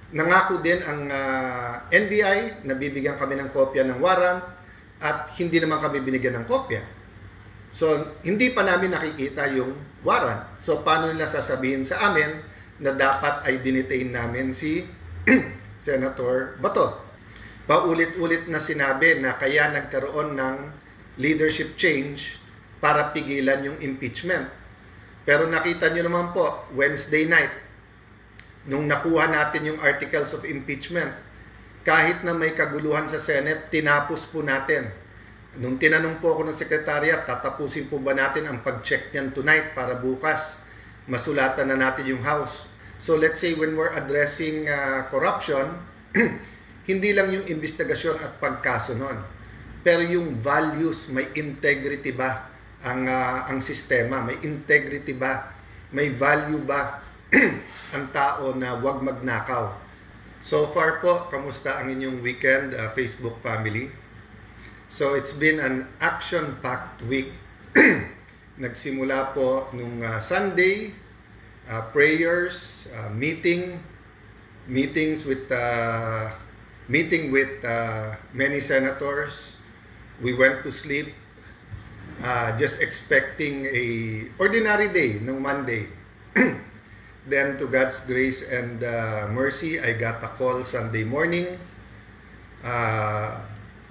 Nangako din ang NBI na bibigyan kami ng kopya ng warrant at hindi naman kami binigyan ng kopya. So, hindi pa namin nakikita yung warrant. So, paano nila sasabihin sa amin na dapat ay dinetain namin si Senator Bato? Paulit-ulit na sinabi na kaya nagkaroon ng leadership change para pigilan yung impeachment. Pero nakita nyo naman po, Wednesday night, nung nakuha natin yung articles of impeachment, kahit na may kaguluhan sa Senate, tinapos po natin. Nung tinanong po ako ng Secretariat, tatapusin po ba natin ang pag-check niyan tonight para bukas masulatan na natin yung House. So let's say when we're addressing corruption, hindi lang yung investigasyon at pagkaso nun, pero yung values, may integrity ba ang sistema, may integrity ba, may value ba ang tao na wag magnakaw. So far po, kamusta ang inyong weekend, Facebook family? So it's been an action-packed week. Nagsimula po nung Sunday, prayers, meeting with many senators. We went to sleep just expecting a ordinary day nung Monday. Then to God's grace and mercy, I got a call Sunday morning.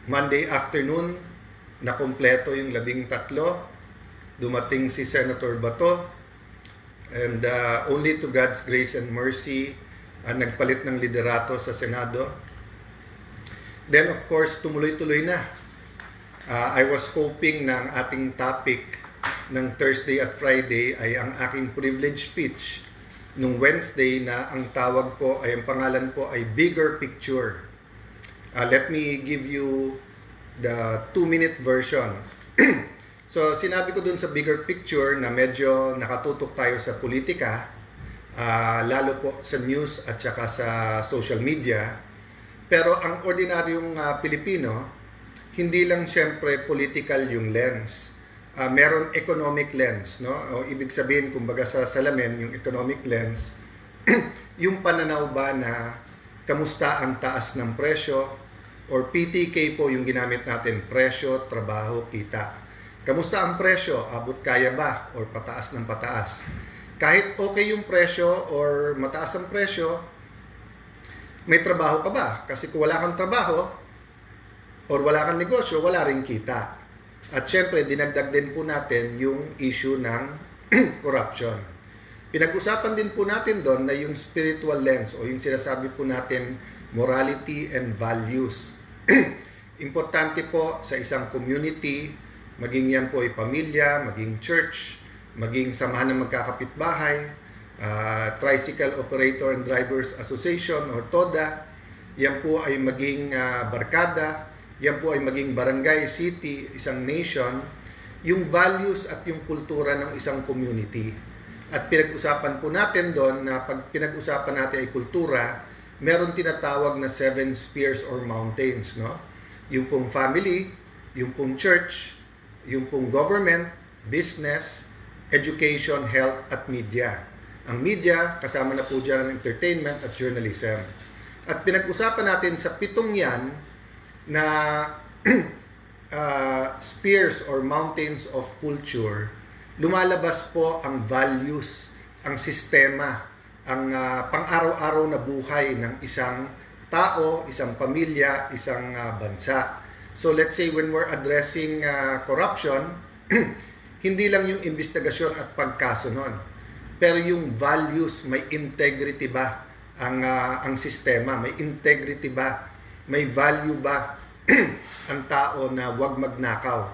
Monday afternoon, nakumpleto yung 13. Dumating si Senator Bato. And only to God's grace and mercy, nagpalit ng liderato sa Senado. Then of course, tumuloy-tuloy na. I was hoping na ang ating topic ng Thursday at Friday ay ang aking privilege speech nung Wednesday na ang tawag po ay, ang pangalan po ay Bigger Picture. Let me give you the 2-minute version. So sinabi ko dun sa Bigger Picture na medyo nakatutok tayo sa politika, lalo po sa news at saka sa social media. Pero ang ordinaryong Pilipino, hindi lang siyempre political yung lens. Meron economic lens, no? O ibig sabihin, kumbaga sa salamin, yung economic lens, yung pananaw ba na kamusta ang taas ng presyo, or PTK po yung ginamit natin, presyo, trabaho, kita. Kamusta ang presyo? Abot kaya ba? Or pataas ng pataas? Kahit okay yung presyo or mataas ang presyo, may trabaho ka ba? Kasi kung wala kang trabaho or wala kang negosyo, wala ring kita. At syempre, dinagdag din po natin yung issue ng corruption. Pinag-usapan din po natin doon na yung spiritual lens o yung sinasabi po natin morality and values. Importante po sa isang community, maging yan po ay pamilya, maging church, maging samahan ng magkakapitbahay, Tricycle Operator and Drivers Association or TODA, yan po ay maging barkada, yan po ay maging barangay, city, isang nation, yung values at yung kultura ng isang community. At pinag-usapan po natin doon na pag pinag-usapan natin ay kultura, meron tinatawag na 7 spheres or mountains, no? Yung pong family, yung pong church, yung pong government, business, education, health, at media. Ang media, kasama na po dyan ang entertainment at journalism. At pinag-usapan natin sa 7 yan na spheres or mountains of culture, lumalabas po ang values, ang sistema, ang pang-araw-araw na buhay ng isang tao, isang pamilya, isang bansa. So let's say when we're addressing corruption, hindi lang yung investigasyon at pagkaso nun, pero yung values, may integrity ba ang sistema, may integrity ba, may value ba ang tao na wag magnakaw.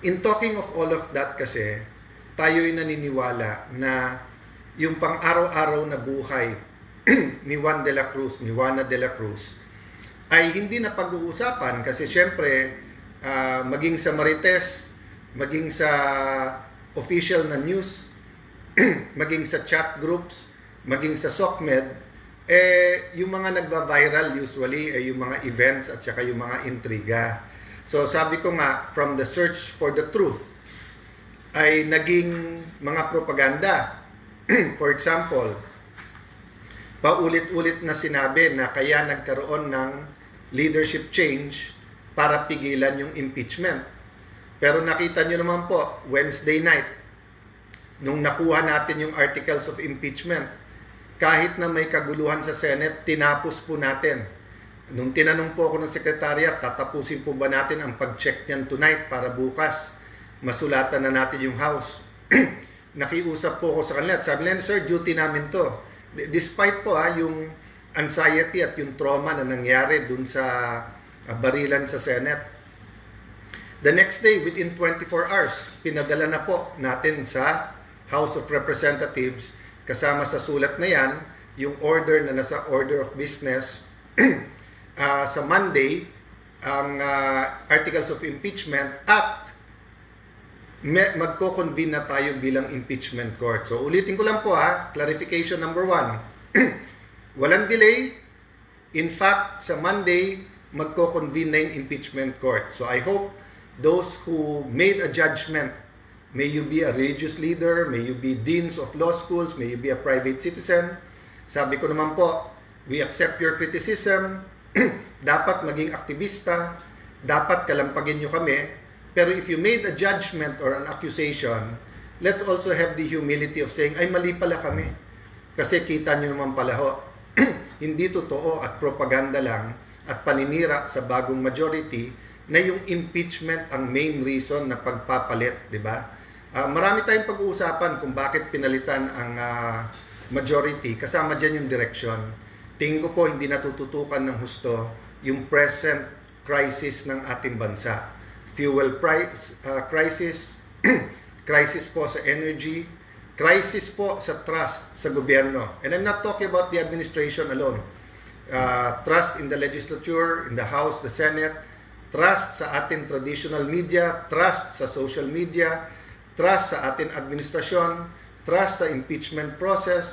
In talking of all of that kasi, tayo'y naniniwala na yung pang-araw-araw na buhay ni Juana de la Cruz ay hindi na pag-uusapan kasi syempre maging sa Marites, maging sa official na news, maging sa chat groups, maging sa SOCMED, yung mga nagba-viral usually ay yung mga events at saka yung mga intriga. So sabi ko nga, from the search for the truth ay naging mga propaganda. For example, paulit-ulit na sinabi na kaya nagkaroon ng leadership change para pigilan yung impeachment. Pero nakita nyo naman po, Wednesday night, nung nakuha natin yung articles of impeachment, kahit na may kaguluhan sa Senate, tinapos po natin. Nung tinanong po ako ng Secretariat, tatapusin po ba natin ang pag-check niyan tonight para bukas masulatan na natin yung House? Nakiusap po ako sa kanila at sabi nila, sir, duty namin to. Despite po yung anxiety at yung trauma na nangyari dun sa barilan sa Senate. The next day, within 24 hours, pinadala na po natin sa House of Representatives, kasama sa sulat na yan, yung order na nasa order of business. Sa Monday, ang articles of impeachment at magko-convene na tayo bilang impeachment court. So ulitin ko lang po clarification number 1. Walang delay. In fact, sa Monday, magko-convene na yung impeachment court. So I hope those who made a judgment, may you be a religious leader, may you be deans of law schools, may you be a private citizen, sabi ko naman po, we accept your criticism, dapat maging aktivista, dapat kalampagin nyo kami, pero if you made a judgment or an accusation, let's also have the humility of saying, ay mali pala kami. Kasi kita nyo naman pala ho, hindi totoo at propaganda lang at paninira sa bagong majority na yung impeachment ang main reason na pagpapalit, di ba? Marami tayong pag-uusapan kung bakit pinalitan ang majority, kasama dyan yung direction. Tingin ko po hindi natututukan ng husto yung present crisis ng ating bansa. Fuel price crisis, crisis po sa energy, crisis po sa trust sa gobyerno. And I'm not talking about the administration alone. Trust in the legislature, in the House, the Senate, trust sa ating traditional media, trust sa social media, trust sa ating administrasyon, trust sa impeachment process.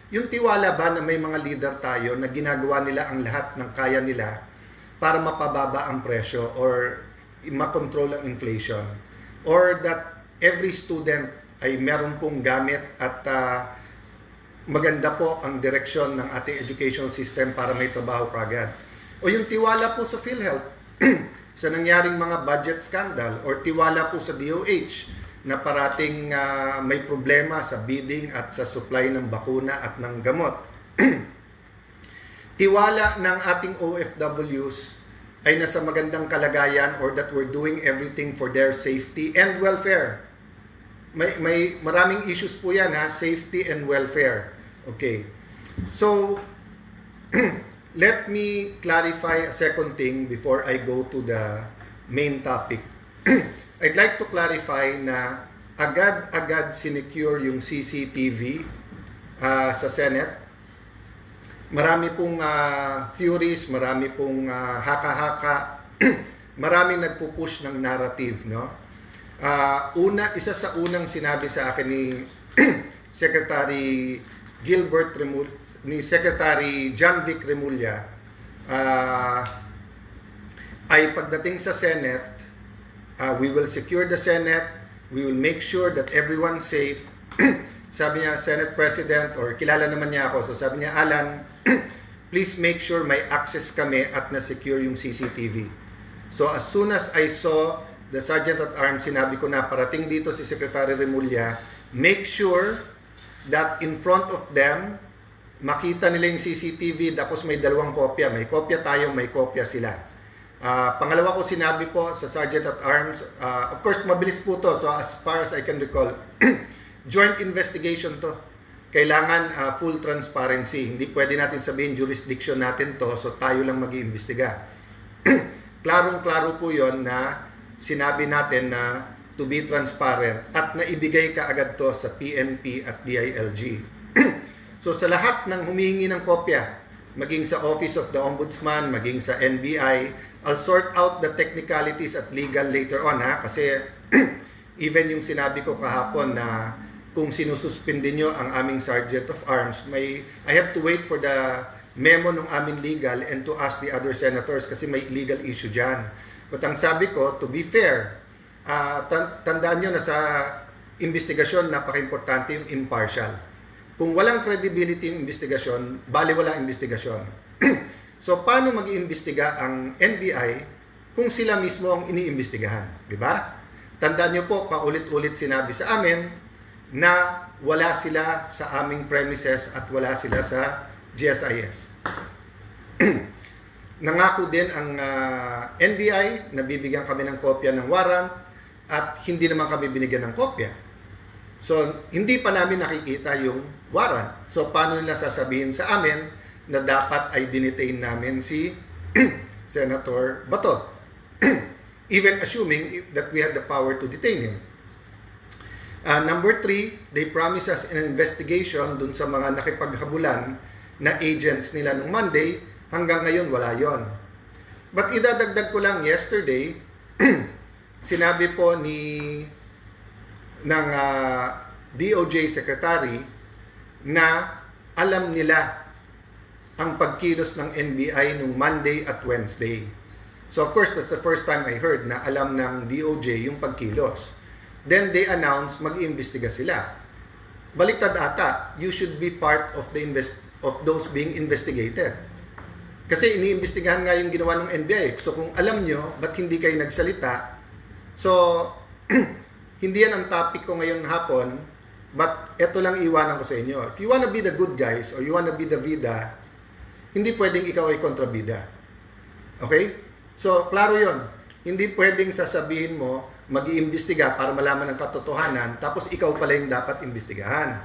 Yung tiwala ba na may mga leader tayo na ginagawa nila ang lahat ng kaya nila para mapababa ang presyo or makontrol ang inflation, or that every student ay meron pong gamit at maganda po ang direksyon ng ating educational system para may trabaho kagad. O yung tiwala po sa PhilHealth sa nangyaring mga budget scandal, or tiwala po sa DOH na parating may problema sa bidding at sa supply ng bakuna at ng gamot. Tiwala ng ating OFWs ay nasa magandang kalagayan, or that we're doing everything for their safety and welfare. May maraming issues po yan safety and welfare. Okay. So, let me clarify a second thing before I go to the main topic. I'd like to clarify na agad-agad sinecure yung CCTV sa Senate. Marami pong theories, marami pong haka-haka, maraming nagpupush ng narrative, no? Isa sa unang sinabi sa akin ni Secretary Gilbert Remulla, ni Secretary John Vic Remulla, ay pagdating sa Senate, we will secure the Senate, we will make sure that everyone's safe. Sabi niya, Senate President, or kilala naman niya ako, so sabi niya, Alan, please make sure may access kami at na-secure yung CCTV. So as soon as I saw the Sergeant at Arms, sinabi ko na parating dito si Secretary Remulla, make sure that in front of them, makita nila yung CCTV, tapos may dalawang kopya. May kopya tayo, may kopya sila. Pangalawa ko sinabi po sa Sergeant at Arms, of course mabilis po to, so as far as I can recall, joint investigation to. Kailangan full transparency. Hindi pwede natin sabihin jurisdiction natin to, so tayo lang mag-iimbestiga. Klarong-klaro po yon na sinabi natin na to be transparent at naibigay ka agad to sa PNP at DILG. So sa lahat ng humihingi ng kopya, maging sa Office of the Ombudsman, maging sa NBI, I'll sort out the technicalities at legal later on kasi even yung sinabi ko kahapon na kung sinususpindi nyo ang aming Sergeant of Arms, I have to wait for the memo ng aming legal and to ask the other senators kasi may legal issue dyan. But ang sabi ko, to be fair, tandaan nyo na sa investigasyon, napaka-importante yung impartial. Kung walang credibility yung investigasyon, bali walang investigasyon. So, paano mag-iimbestiga ang NBI kung sila mismo ang iniimbestigahan? Di ba? Tandaan nyo po, paulit-ulit sinabi sa amin na wala sila sa aming premises at wala sila sa GSIS. Nangako din ang NBI na bibigyan kami ng kopya ng warrant at hindi naman kami binigyan ng kopya. So, hindi pa namin nakikita yung warrant. So, paano nila sasabihin sa amin na dapat ay dinitain namin si Senator Bato? Even assuming that we had the power to detain him. Number 3, they promised us an investigation dun sa mga nakipaghabulan na agents nila nung Monday. Hanggang ngayon, wala yon. But idadagdag ko lang, yesterday, sinabi po ng DOJ Secretary na alam nila ang pagkilos ng NBI nung Monday at Wednesday. So of course, that's the first time I heard na alam ng DOJ yung pagkilos. Then they announced mag-iimbestiga sila. Baliktad ata, you should be part of those being investigated. Kasi iniimbestigahan nga yung ginawa ng NBI. So kung alam nyo, ba't hindi kayo nagsalita? So, hindi yan ang topic ko ngayon hapon, but eto lang iwanan ko sa inyo. If you wanna be the good guys or you wanna be the bida, hindi pwedeng ikaw ay kontrabida. Okay? So, klaro yon. Hindi pwedeng sasabihin mo, mag-iimbestiga para malaman ang katotohanan, tapos ikaw pala yung dapat imbestigahan.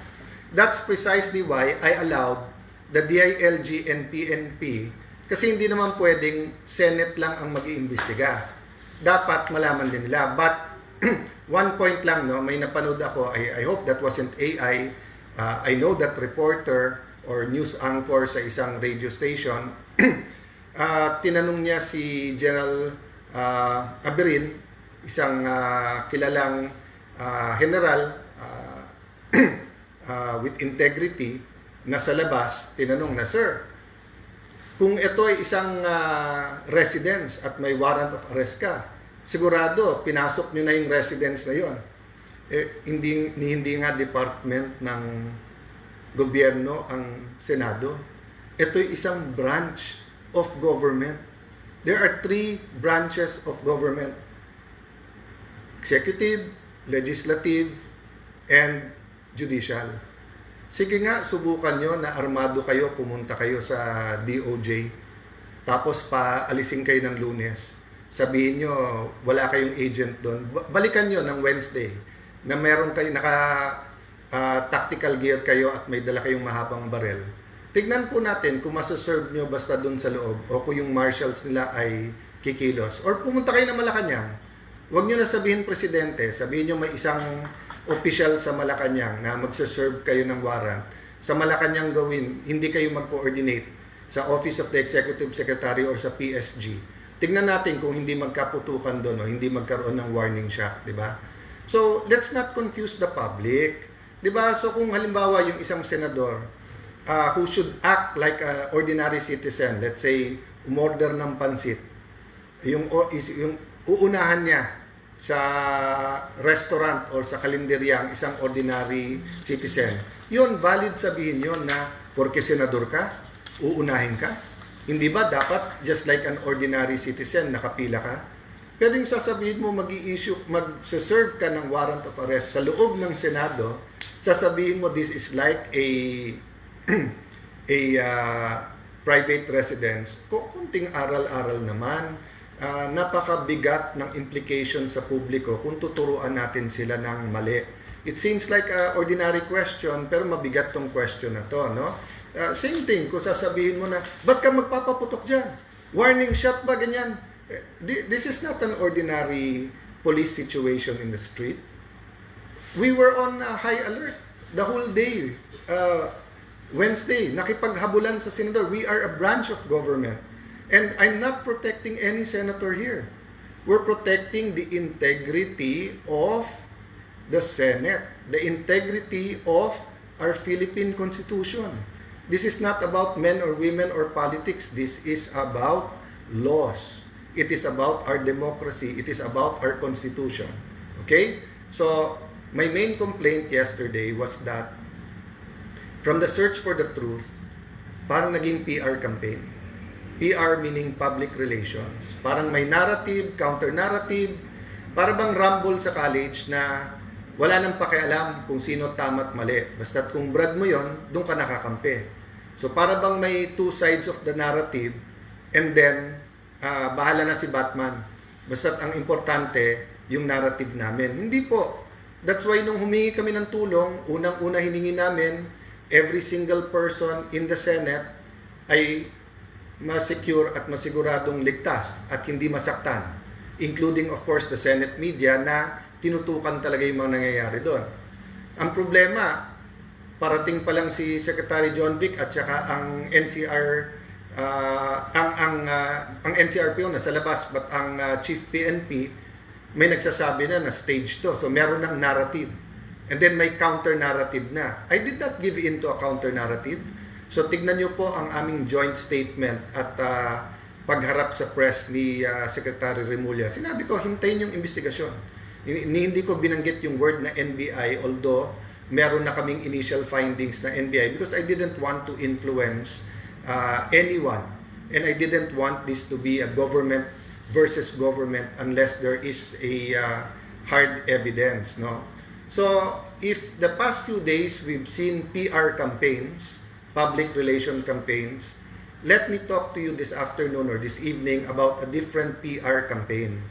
That's precisely why I allowed the DILG and PNP, kasi hindi naman pwedeng Senate lang ang mag-iimbestiga. Dapat malaman din nila. But, one point lang, no, may napanood ako, I hope that wasn't AI. I know that reporter or news anchor sa isang radio station, tinanong niya si General Aberin, isang kilalang general with integrity na sa labas, tinanong na, Sir, kung ito ay isang residence at may warrant of arrest ka, sigurado, pinasok nyo na yung residence na yon. Hindi nga department ng gobyerno ang Senado. Ito ay isang branch of government. There are 3 branches of government. Executive, legislative, and judicial. Sige nga, subukan nyo na armado kayo, pumunta kayo sa DOJ, tapos paalisin kayo ng Lunes. Sabihin nyo, wala kayong agent doon. Balikan nyo ng Wednesday na meron kayo, tactical gear kayo at may dala kayong mahabang barel. Tignan po natin kung masaserve nyo basta doon sa loob o kung yung marshals nila ay kikilos. Or pumunta kayo na Malacanang. Huwag nyo na sabihin presidente, sabihin nyo may isang official sa Malacanang na magsaserve kayo ng warrant. Sa Malacanang gawin, hindi kayo mag-coordinate sa Office of the Executive Secretary or sa PSG. Tignan natin kung hindi magkaputukan doon o hindi magkaroon ng warning shot, di ba? So, let's not confuse the public. Di ba? So, kung halimbawa yung isang senador who should act like an ordinary citizen, let's say, umorder ng pansit, yung uunahan niya sa restaurant or sa kalenderya ang isang ordinary citizen, yun, valid sabihin yun na porque senador ka, uunahin ka. Hindi ba dapat just like an ordinary citizen, nakapila ka? Pwedeng sasabihin mo mag-serve ka ng warrant of arrest sa loob ng Senado, sasabihin mo this is like a private residence. Kunting aral-aral naman. Napakabigat ng implication sa publiko kung tuturuan natin sila ng mali. It seems like an ordinary question, pero mabigat tong question na to, no? Same thing, kung sasabihin mo na, ba't ka magpapaputok dyan? Warning shot ba, ganyan? This is not an ordinary police situation in the street. We were on high alert the whole day. Wednesday, nakipaghabulan sa senador. We are a branch of government. And I'm not protecting any senator here. We're protecting the integrity of the Senate, the integrity of our Philippine Constitution. This is not about men or women or politics. This is about laws. It is about our democracy. It is about our Constitution. Okay? So, my main complaint yesterday was that from the search for the truth, parang naging PR campaign. PR meaning public relations. Parang may narrative, counter-narrative, para bang rumble sa college na wala nang pakialam kung sino tama at mali. Basta't kung brad mo yon, doon ka nakakampi. So para bang may two sides of the narrative, and then bahala na si Batman. Basta't ang importante, yung narrative namin. Hindi po. That's why nung humingi kami ng tulong, unang-una hiningi namin, every single person in the Senate ay ma-secure at masiguradong ligtas at hindi masaktan. Including of course the Senate media na tinutukan talaga yung mga nangyayari doon. Ang problema, parating pa lang si Secretary John Vic at saka ang NCR ang NCRPO na sa labas, but ang Chief PNP may nagsasabi na stage to. So meron ng narrative. And then may counter-narrative na. I did not give in to a counter-narrative. So tignan nyo po ang aming joint statement at pagharap sa press ni Secretary Remulla. Sinabi ko, hintayin yung investigasyon. Hindi ko binanggit yung word na NBI, although meron na kaming initial findings na NBI, because I didn't want to influence anyone. And I didn't want this to be a government versus government unless there is a hard evidence. No? So, if the past few days we've seen PR campaigns, public relation campaigns, let me talk to you this afternoon or this evening about a different PR campaign.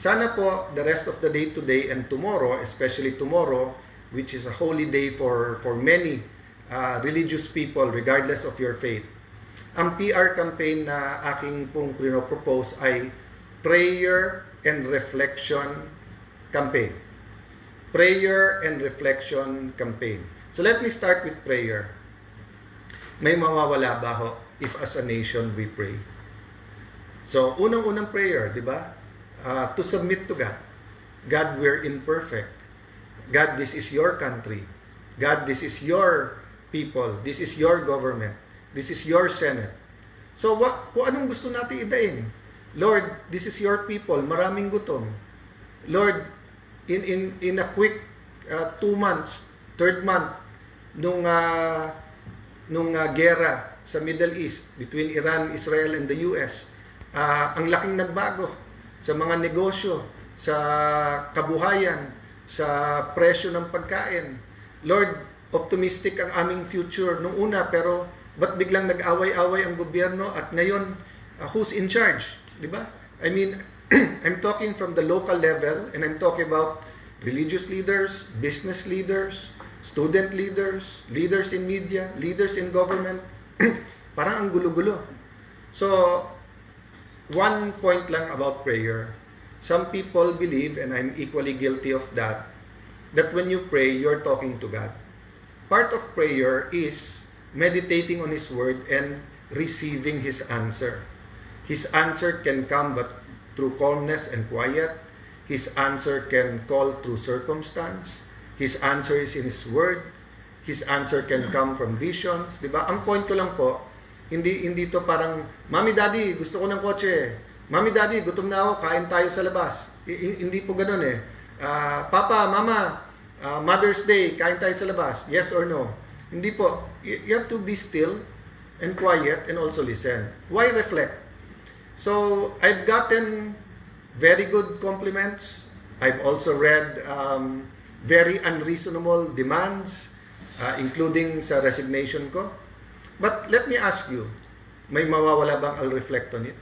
Sana po the rest of the day today and tomorrow, especially tomorrow, which is a holy day for many religious people regardless of your faith. Ang PR campaign na aking pong propose ay Prayer and Reflection Campaign. Prayer and Reflection Campaign. So let me start with prayer. May mawawala ba ho if as a nation we pray? So unang-unang prayer, di ba? To submit to God. God, we're imperfect. God, this is your country. God, this is your people. This is your government. This is your Senate. So kung anong gusto natin idain? Lord, this is your people. Maraming gutom. Lord, in a quick 2 months, third month, nung gera sa Middle East between Iran, Israel, and the US, ang laking nagbago sa mga negosyo, sa kabuhayan, sa presyo ng pagkain. Lord, optimistic ang aming future nung una, pero ba't biglang nag-away-away ang gobyerno at ngayon, who's in charge? Diba? I mean, I'm talking from the local level and I'm talking about religious leaders, business leaders, student leaders, leaders in media, leaders in government. Parang ang gulo-gulo. So, one point lang about prayer. Some people believe, and I'm equally guilty of that when you pray, you're talking to God. Part of prayer is meditating on His Word and receiving His answer. His answer can come but through calmness and quiet. His answer can call through circumstance. His answer is in His Word. His answer can come from visions. Diba? Ang point ko lang po, hindi to parang, Mami, Daddy, gusto ko ng kotse. Mami, Daddy, gutom na ako, kain tayo sa labas. Hindi po ganun eh. Papa, Mama, Mother's Day, kain tayo sa labas. Yes or no? Hindi po. You have to be still and quiet and also listen. Why reflect? So, I've gotten very good compliments. I've also read very unreasonable demands, including sa resignation ko. But let me ask you, may mawawala bang I'll reflect on it?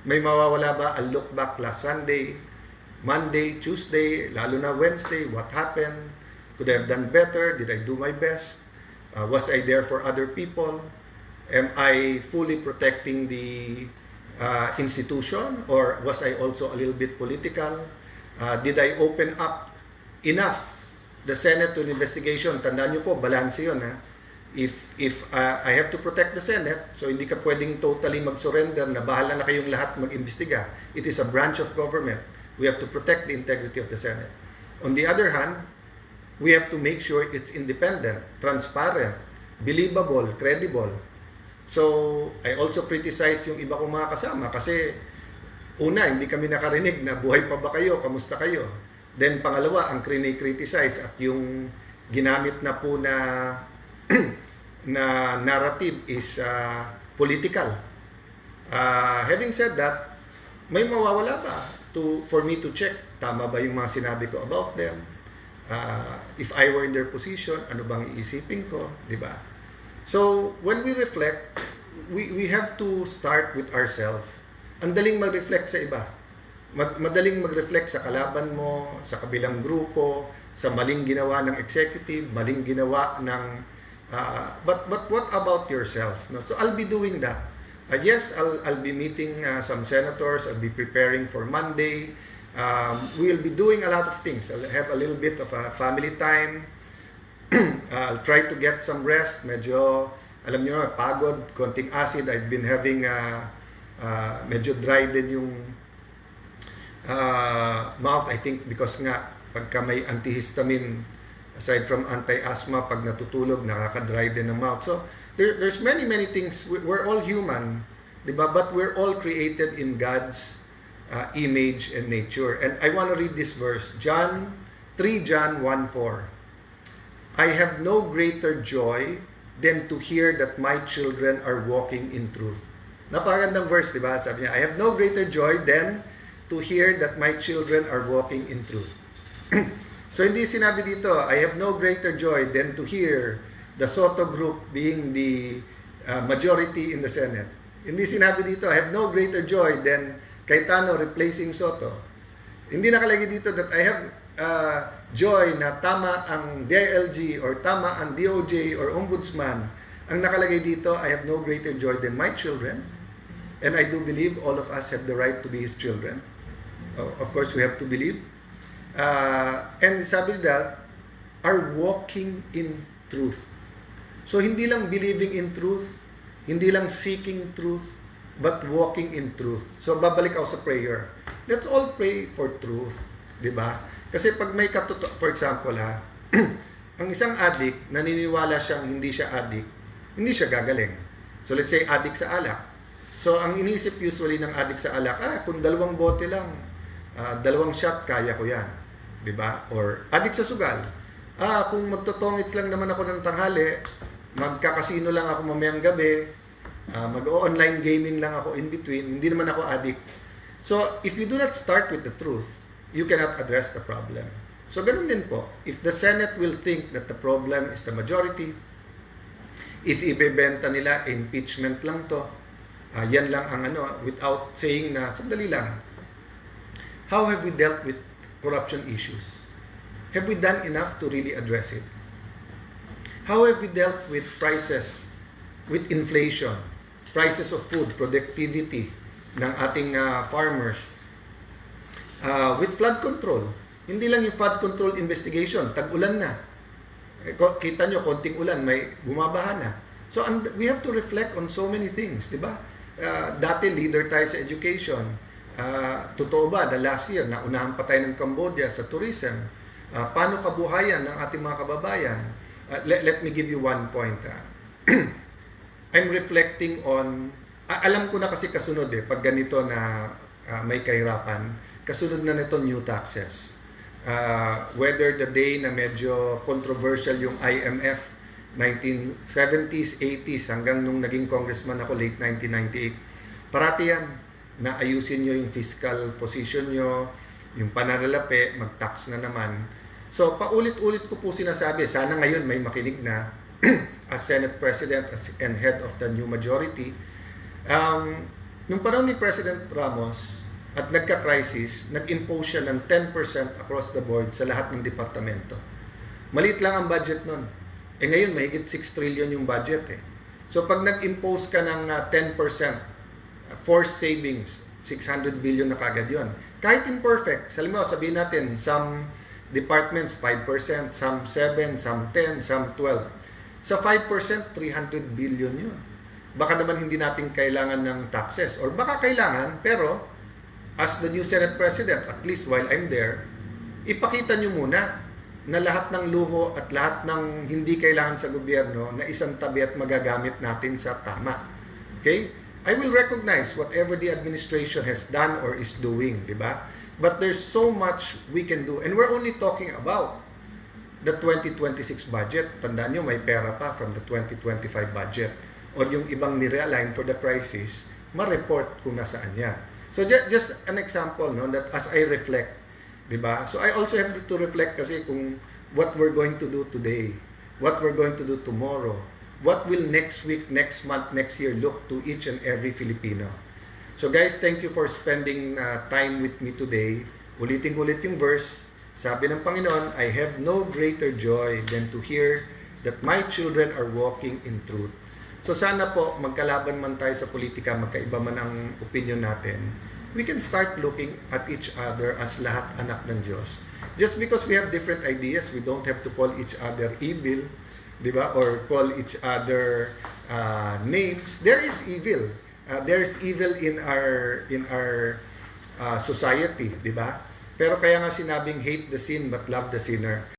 May mawawala ba I'll look back last Sunday, Monday, Tuesday, lalo na Wednesday, what happened? Could I have done better? Did I do my best? Was I there for other people? Am I fully protecting the institution, or was I also a little bit political? Did I open up enough the Senate to an investigation? Tandaan nyo po, balance yun. Ha? If I have to protect the Senate, so hindi ka pwedeng totally mag-surrender na bahala na kayong lahat mag-imbestiga. It is a branch of government. We have to protect the integrity of the Senate. On the other hand, we have to make sure it's independent, transparent, believable, credible. So, I also criticize yung iba kong mga kasama kasi una, hindi kami nakarinig na buhay pa ba kayo, kamusta kayo. Then pangalawa, ang criticize at yung ginamit na po na na narrative is political. Having said that, may mawawala ba for me to check tama ba yung mga sinabi ko about them? If I were in their position, ano bang iisipin ko, di ba? So, when we reflect, we have to start with ourselves. Ang daling mag-reflect sa iba. Madaling mag-reflect sa kalaban mo, sa kabilang grupo, sa maling ginawa ng executive, maling ginawa ng... but what about yourself? No? So, I'll be doing that. Yes, I'll be meeting some senators. I'll be preparing for Monday. We'll be doing a lot of things. I'll have a little bit of a family time. I'll try to get some rest. Medyo, alam niyo na, pagod, konting acid. I've been having medyo dry din yung mouth. I think because nga, pagka may antihistamine, aside from anti-asthma, pag natutulog, nakaka-dry din ang mouth. So, there's many things. We're all human, di ba? But we're all created in God's image and nature. And I want to read this verse, 3 John 1:4. I have no greater joy than to hear that my children are walking in truth. Napakagandang verse, di ba? Sabi niya, I have no greater joy than to hear that my children are walking in truth. So hindi sinabi dito, I have no greater joy than to hear the Soto group being the majority in the Senate. Hindi sinabi dito, I have no greater joy than Cayetano replacing Soto. Hindi nakalagay dito that I have joy na tama ang DILG or tama ang DOJ or Ombudsman. Ang nakalagay dito, I have no greater joy than my children. And I do believe all of us have the right to be His children. Of course, we have to believe. And sabi that, are walking in truth. So, hindi lang believing in truth, hindi lang seeking truth, but walking in truth. So, babalik ako sa prayer. Let's all pray for truth. Diba? Kasi pag may for example ang isang addict, naniniwala siyang hindi siya addict, hindi siya gagaling. So, let's say addict sa alak. So, ang inisip usually ng addict sa alak, kung 2 bote lang, 2 shot, kaya ko yan. Diba? Or addict sa sugal. Kung magtotongits lang naman ako ng tanghali, magkakasino lang ako mamayang gabi, mag-online gaming lang ako in between, hindi naman ako addict. So, if you do not start with the truth, you cannot address the problem. So, ganun din po. If the Senate will think that the problem is the majority, if ibebenta nila, impeachment lang to, yan lang ang without saying na, sandali lang, how have we dealt with corruption issues? Have we done enough to really address it? How have we dealt with prices, with inflation, prices of food, productivity ng ating farmers, with flood control? Hindi lang yung flood control investigation, tag-ulan na. Kita nyo, konting ulan, may bumabaha na. So, we have to reflect on so many things, di ba? Dati, leader tayo sa education. Totoo ba, the last year, naunahan pa tayo ng Cambodia sa tourism. Paano kabuhayan ng ating mga kababayan? Let me give you one point. I'm reflecting on, alam ko na kasi kasunod pag ganito na may kahirapan, kasunod na nito new taxes. Whether the day na medyo controversial yung IMF, 1970s, 80s, hanggang nung naging congressman ako, late 1998, parati yan, na ayusin nyo yung fiscal position nyo, yung pananalapi, mag-tax na naman. So, paulit-ulit ko po sinasabi, sana ngayon may makinig na as Senate President and head of the new majority. Nung panahon ni President Ramos at nagka-crisis, nag-impose siya ng 10% across the board sa lahat ng departamento. Maliit lang ang budget nun. Ngayon, mahigit 6 trillion yung budget So, pag nag-impose ka ng 10%, forced savings, 600 billion na kagad yun. Kahit imperfect, sabihin natin, some departments 5%, some 7, some 10, some 12. Sa 5%, 300 billion yun. Baka naman hindi natin kailangan ng taxes. Or baka kailangan, pero as the new Senate President, at least while I'm there, ipakita nyo muna na lahat ng luho at lahat ng hindi kailangan sa gobyerno na isang tabi at magagamit natin sa tama. Okay? I will recognize whatever the administration has done or is doing, di ba? But there's so much we can do. And we're only talking about the 2026 budget. Tandaan nyo, may pera pa from the 2025 budget. O yung ibang nirealign for the crisis, ma-report kung nasaan yan. So just an example, no, that as I reflect, di ba? So I also have to reflect kasi kung what we're going to do today, what we're going to do tomorrow, what will next week, next month, next year look to each and every Filipino. So guys, thank you for spending time with me today. Ulitin-ulit yung verse. Sabi ng Panginoon, I have no greater joy than to hear that my children are walking in truth. So sana po, magkalaban man tayo sa politika, magkaiba man ang opinion natin, we can start looking at each other as lahat anak ng Diyos. Just because we have different ideas, we don't have to call each other evil, di ba? Or call each other names. There is evil. There is evil in our society, di ba? Pero kaya nga sinabing hate the sin but love the sinner.